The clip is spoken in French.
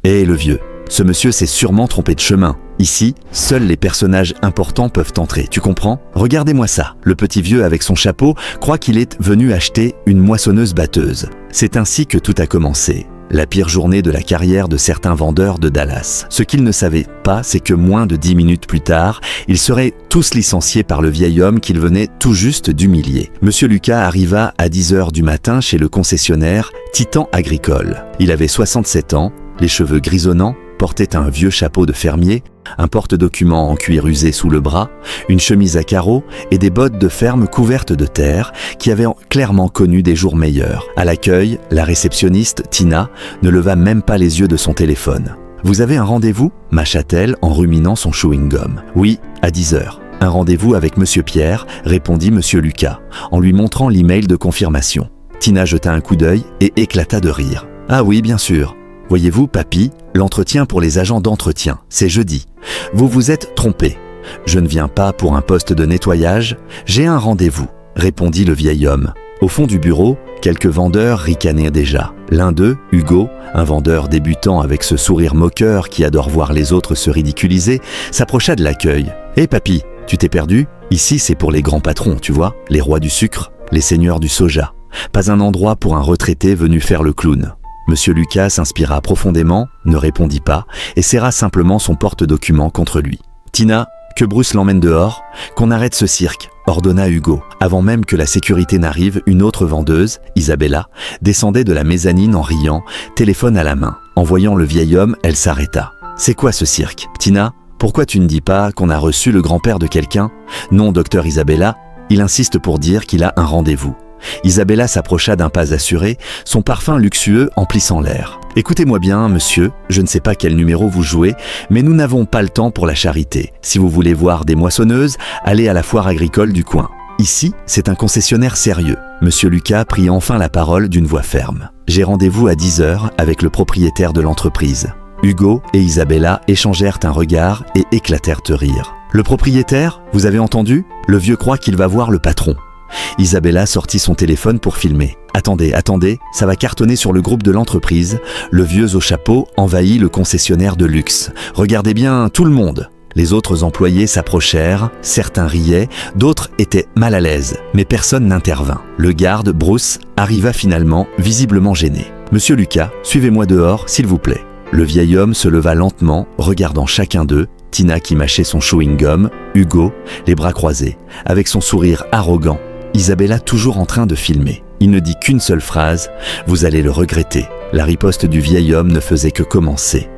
Eh le vieux, ce monsieur s'est sûrement trompé de chemin. Ici, seuls les personnages importants peuvent entrer, tu comprends? Regardez-moi ça. Le petit vieux avec son chapeau croit qu'il est venu acheter une moissonneuse-batteuse. C'est ainsi que tout a commencé. La pire journée de la carrière de certains vendeurs de Dallas. Ce qu'ils ne savaient pas, c'est que moins de 10 minutes plus tard, ils seraient tous licenciés par le vieil homme qu'ils venaient tout juste d'humilier. Monsieur Lucas arriva à 10h du matin chez le concessionnaire Titan Agricole. Il avait 67 ans, les cheveux grisonnants, portait un vieux chapeau de fermier, un porte-documents en cuir usé sous le bras, une chemise à carreaux et des bottes de ferme couvertes de terre qui avaient clairement connu des jours meilleurs. À l'accueil, la réceptionniste, Tina, ne leva même pas les yeux de son téléphone. « Vous avez un rendez-vous » mâcha-t-elle en ruminant son chewing-gum. « Oui, à 10h. Un rendez-vous avec Monsieur Pierre » répondit Monsieur Lucas, en lui montrant l'email de confirmation. Tina jeta un coup d'œil et éclata de rire. « Ah oui, bien sûr. Voyez-vous, papy, l'entretien pour les agents d'entretien, c'est jeudi. Vous vous êtes trompé. Je ne viens pas pour un poste de nettoyage, j'ai un rendez-vous, répondit le vieil homme. Au fond du bureau, quelques vendeurs ricanaient déjà. L'un d'eux, Hugo, un vendeur débutant avec ce sourire moqueur qui adore voir les autres se ridiculiser, s'approcha de l'accueil. « Hé papy, tu t'es perdu? Ici c'est pour les grands patrons, tu vois, les rois du sucre, les seigneurs du soja. Pas un endroit pour un retraité venu faire le clown. » Monsieur Lucas s'inspira profondément, ne répondit pas et serra simplement son porte-documents contre lui. « Tina, que Bruce l'emmène dehors, qu'on arrête ce cirque », ordonna Hugo. Avant même que la sécurité n'arrive, une autre vendeuse, Isabella, descendait de la mezzanine en riant, téléphone à la main. En voyant le vieil homme, elle s'arrêta. « C'est quoi ce cirque? Tina, pourquoi tu ne dis pas qu'on a reçu le grand-père de quelqu'un? Non, docteur Isabella, il insiste pour dire qu'il a un rendez-vous. » Isabella s'approcha d'un pas assuré, son parfum luxueux emplissant l'air. « Écoutez-moi bien, monsieur, je ne sais pas quel numéro vous jouez, mais nous n'avons pas le temps pour la charité. Si vous voulez voir des moissonneuses, allez à la foire agricole du coin. Ici, c'est un concessionnaire sérieux. » Monsieur Lucas prit enfin la parole d'une voix ferme. « J'ai rendez-vous à 10h avec le propriétaire de l'entreprise. » Hugo et Isabella échangèrent un regard et éclatèrent de rire. « Le propriétaire, vous avez entendu? Le vieux croit qu'il va voir le patron. » Isabella sortit son téléphone pour filmer. « Attendez, ça va cartonner sur le groupe de l'entreprise. Le vieux au chapeau envahit le concessionnaire de luxe. Regardez bien, tout le monde !» Les autres employés s'approchèrent, certains riaient, d'autres étaient mal à l'aise, mais personne n'intervint. Le garde, Bruce, arriva finalement, visiblement gêné. « Monsieur Lucas, suivez-moi dehors, s'il vous plaît. » Le vieil homme se leva lentement, regardant chacun d'eux, Tina qui mâchait son chewing-gum, Hugo, les bras croisés, avec son sourire arrogant, Isabella toujours en train de filmer. Il ne dit qu'une seule phrase « Vous allez le regretter ». La riposte du vieil homme ne faisait que commencer.